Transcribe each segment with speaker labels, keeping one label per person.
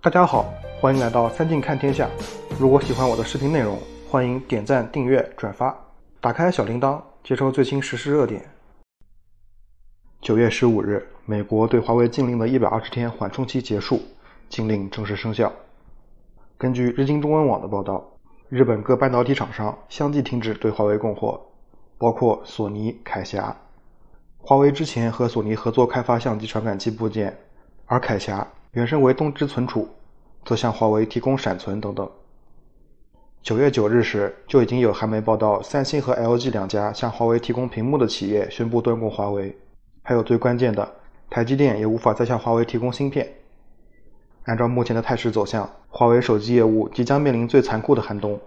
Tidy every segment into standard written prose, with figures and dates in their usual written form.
Speaker 1: 大家好，欢迎来到三晋看天下。如果喜欢我的视频内容，欢迎点赞、订阅、转发，打开小铃铛，接收最新实时热点。9月15日，美国对华为禁令的120天缓冲期结束，禁令正式生效。根据日经中文网的报道，日本各半导体厂商相继停止对华为供货，包括索尼、凯霞。华为之前和索尼合作开发相机传感器部件，而凯霞原身为东芝存储，则向华为提供闪存等等。9月9日时，就已经有韩媒报道，三星和 LG 两家向华为提供屏幕的企业宣布断供华为。还有最关键的，台积电也无法再向华为提供芯片。按照目前的态势走向，华为手机业务即将面临最残酷的寒冬。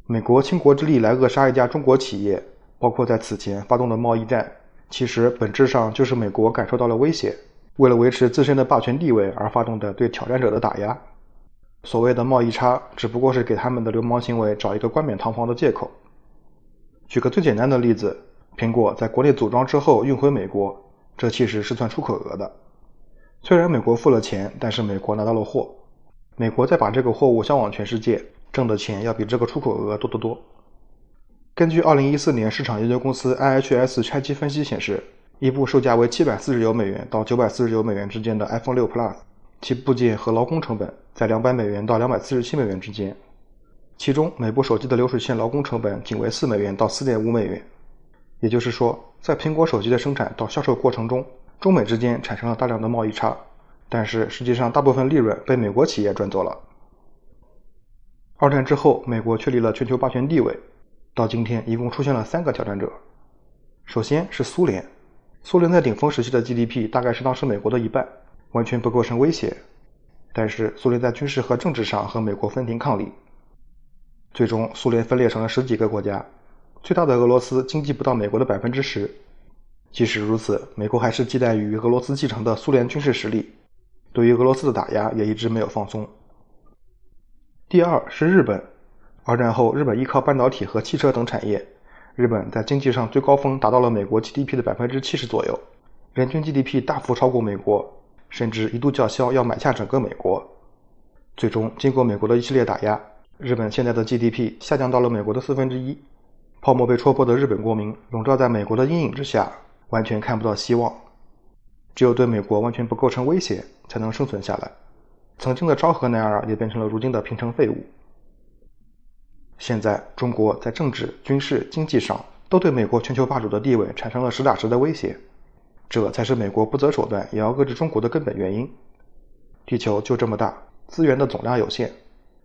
Speaker 1: 美国倾国之力来扼杀一家中国企业，包括在此前发动的贸易战，其实本质上就是美国感受到了威胁，为了维持自身的霸权地位而发动的对挑战者的打压。所谓的贸易差，只不过是给他们的流氓行为找一个冠冕堂皇的借口。举个最简单的例子，苹果在国内组装之后运回美国，这其实是算出口额的。虽然美国付了钱，但是美国拿到了货，美国再把这个货物销往全世界，挣的钱要比这个出口额多得多。根据2014年市场研究公司 IHS 拆机分析显示，一部售价为749美元到949美元之间的 iPhone 6 Plus， 其部件和劳工成本在200美元到247美元之间，其中每部手机的流水线劳工成本仅为4美元到4.5美元。也就是说，在苹果手机的生产到销售过程中，中美之间产生了大量的贸易差，但是实际上大部分利润被美国企业赚走了。二战之后，美国确立了全球霸权地位，到今天一共出现了3个挑战者。首先是苏联，苏联在顶峰时期的 GDP 大概是当时美国的一半，完全不构成威胁。但是苏联在军事和政治上和美国分庭抗礼，最终苏联分裂成了10几个国家，最大的俄罗斯经济不到美国的 10%。 即使如此，美国还是期待于俄罗斯继承的苏联军事实力，对于俄罗斯的打压也一直没有放松。第二是日本，二战后日本依靠半导体和汽车等产业，日本在经济上最高峰达到了美国 GDP 的 70% 左右，人均 GDP 大幅超过美国，甚至一度叫嚣要买下整个美国。最终经过美国的一系列打压，日本现在的 GDP 下降到了美国的1/4，泡沫被戳破的日本国民笼罩在美国的阴影之下，完全看不到希望。只有对美国完全不构成威胁，才能生存下来。曾经的昭和男儿也变成了如今的平成废物。现在中国在政治、军事、经济上都对美国全球霸主的地位产生了实打实的威胁，这才是美国不择手段也要遏制中国的根本原因。地球就这么大，资源的总量有限，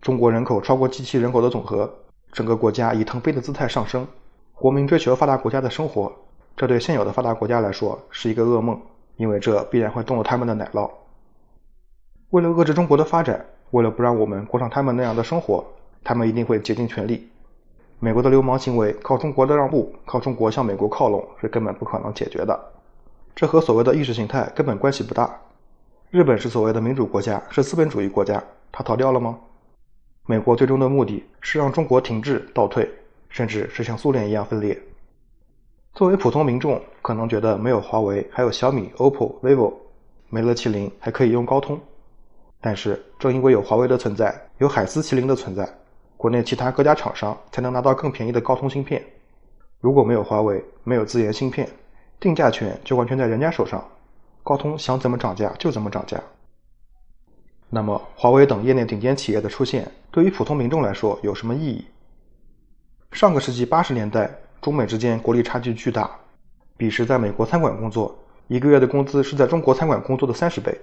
Speaker 1: 中国人口超过G7人口的总和，整个国家以腾飞的姿态上升，国民追求发达国家的生活，这对现有的发达国家来说是一个噩梦，因为这必然会动了他们的奶酪。为了遏制中国的发展，为了不让我们过上他们那样的生活，他们一定会竭尽全力。美国的流氓行为靠中国的让步，靠中国向美国靠拢是根本不可能解决的，这和所谓的意识形态根本关系不大。日本是所谓的民主国家，是资本主义国家，它逃掉了吗？美国最终的目的是让中国停滞倒退，甚至是像苏联一样分裂。作为普通民众，可能觉得没有华为，还有小米、OPPO、vivo， 没了麒麟还可以用高通。但是正因为有华为的存在，有海思麒麟的存在，国内其他各家厂商才能拿到更便宜的高通芯片。如果没有华为，没有自研芯片，定价权就完全在人家手上，高通想怎么涨价就怎么涨价。那么华为等业内顶尖企业的出现，对于普通民众来说有什么意义？上个世纪80年代，中美之间国力差距巨大，彼时在美国餐馆工作，一个月的工资是在中国餐馆工作的30倍。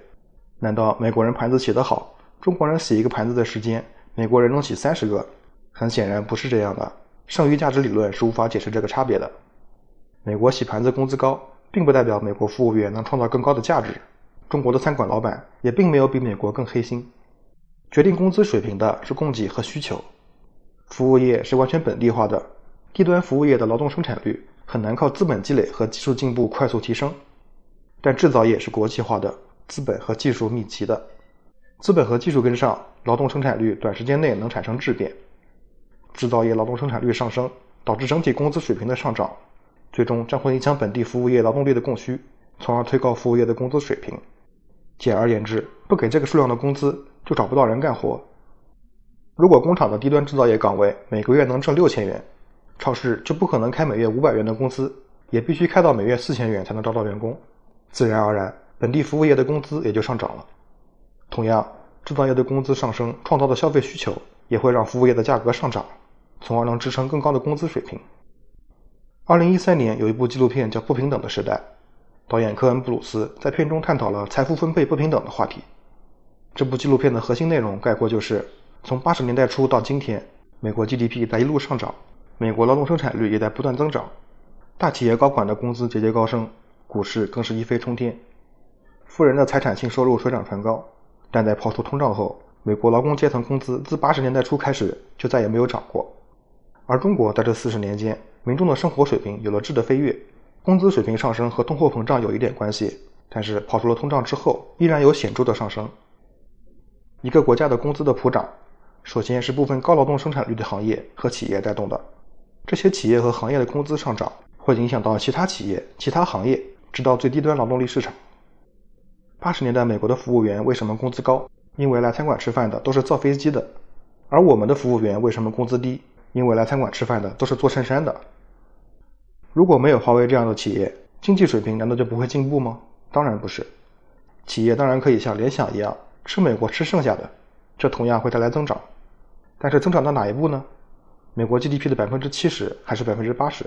Speaker 1: 难道美国人盘子洗得好，中国人洗一个盘子的时间，美国人能洗30个？很显然不是这样的，剩余价值理论是无法解释这个差别的。美国洗盘子工资高，并不代表美国服务业能创造更高的价值，中国的餐馆老板也并没有比美国更黑心。决定工资水平的是供给和需求，服务业是完全本地化的，低端服务业的劳动生产率很难靠资本积累和技术进步快速提升，但制造业是国际化的，资本和技术密集的，资本和技术跟上，劳动生产率短时间内能产生质变。制造业劳动生产率上升，导致整体工资水平的上涨，最终将会影响本地服务业劳动力的供需，从而推高服务业的工资水平。简而言之，不给这个数量的工资，就找不到人干活。如果工厂的低端制造业岗位每个月能挣6000元，超市就不可能开每月500元的工资，也必须开到每月4000元才能招到员工。自然而然，本地服务业的工资也就上涨了。同样，制造业的工资上升创造的消费需求也会让服务业的价格上涨，从而能支撑更高的工资水平。2013年有一部纪录片叫《不平等的时代》，导演科恩·布鲁斯在片中探讨了财富分配不平等的话题。这部纪录片的核心内容概括就是从80年代初到今天，美国 GDP 在一路上涨，美国劳动生产率也在不断增长，大企业高管的工资节节高升，股市更是一飞冲天，富人的财产性收入水涨船高。但在抛除通胀后，美国劳工阶层工资自80年代初开始就再也没有涨过。而中国在这40年间，民众的生活水平有了质的飞跃，工资水平上升和通货膨胀有一点关系，但是抛除了通胀之后，依然有显著的上升。一个国家的工资的普涨，首先是部分高劳动生产率的行业和企业带动的，这些企业和行业的工资上涨，会影响到其他企业、其他行业，直到最低端劳动力市场。80年代美国的服务员为什么工资高？因为来餐馆吃饭的都是造飞机的。而我们的服务员为什么工资低？因为来餐馆吃饭的都是做衬衫的。如果没有华为这样的企业，经济水平难道就不会进步吗？当然不是。企业当然可以像联想一样，吃美国吃剩下的，这同样会带来增长。但是增长到哪一步呢？美国 GDP 的70%还是80%？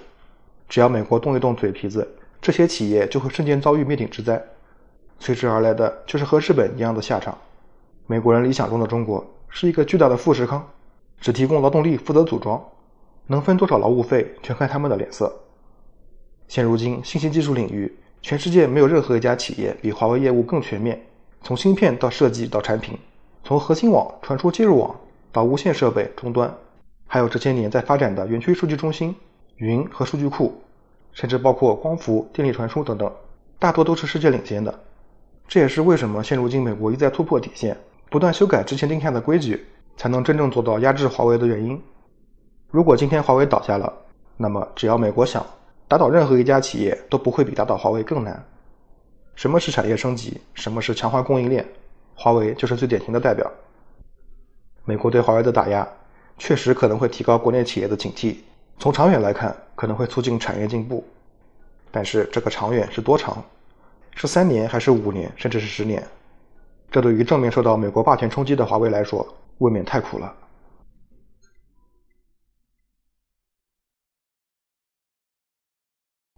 Speaker 1: 只要美国动一动嘴皮子，这些企业就会瞬间遭遇灭顶之灾。随之而来的就是和日本一样的下场。美国人理想中的中国是一个巨大的富士康，只提供劳动力负责组装，能分多少劳务费全看他们的脸色。现如今信息技术领域，全世界没有任何一家企业比华为业务更全面，从芯片到设计到产品，从核心网传输接入网到无线设备终端，还有这些年在发展的园区数据中心、云和数据库，甚至包括光伏、电力传输等等，大多都是世界领先的。这也是为什么现如今美国一再突破底线，不断修改之前定下的规矩，才能真正做到压制华为的原因。如果今天华为倒下了，那么只要美国想，打倒任何一家企业都不会比打倒华为更难。什么是产业升级？什么是强化供应链？华为就是最典型的代表。美国对华为的打压，确实可能会提高国内企业的警惕，从长远来看，可能会促进产业进步。但是这个长远是多长？是3年还是5年，甚至是10年？这对于正面受到美国霸权冲击的华为来说，未免太苦了。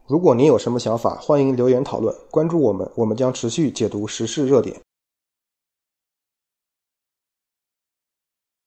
Speaker 1: 如果您有什么想法，欢迎留言讨论，关注我们，我们将持续解读时事热点。